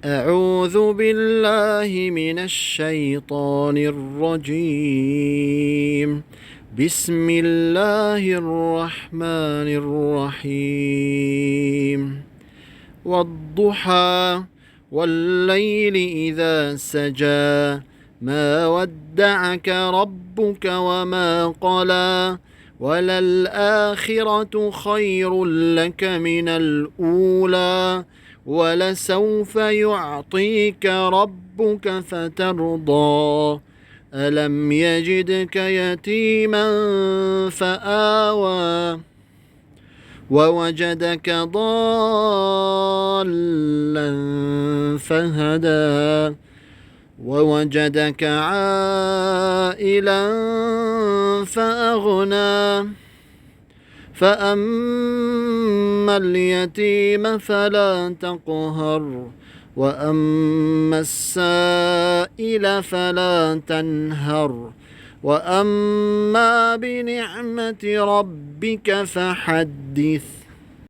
أعوذ بالله من الشيطان الرجيم. بسم الله الرحمن الرحيم. والضحى والليل إذا سجى ما ودعك ربك وما قلى وللآخرة خير لك من الأولى ولسوف يعطيك ربك فترضى ألم يجدك يتيما فآوى ووجدك ضالا فهدى ووجدك عائلا فأغنى فأما اليتيم فلا تقهر وأما السائل فلا تنهر وأما بنعمة ربك فحدث.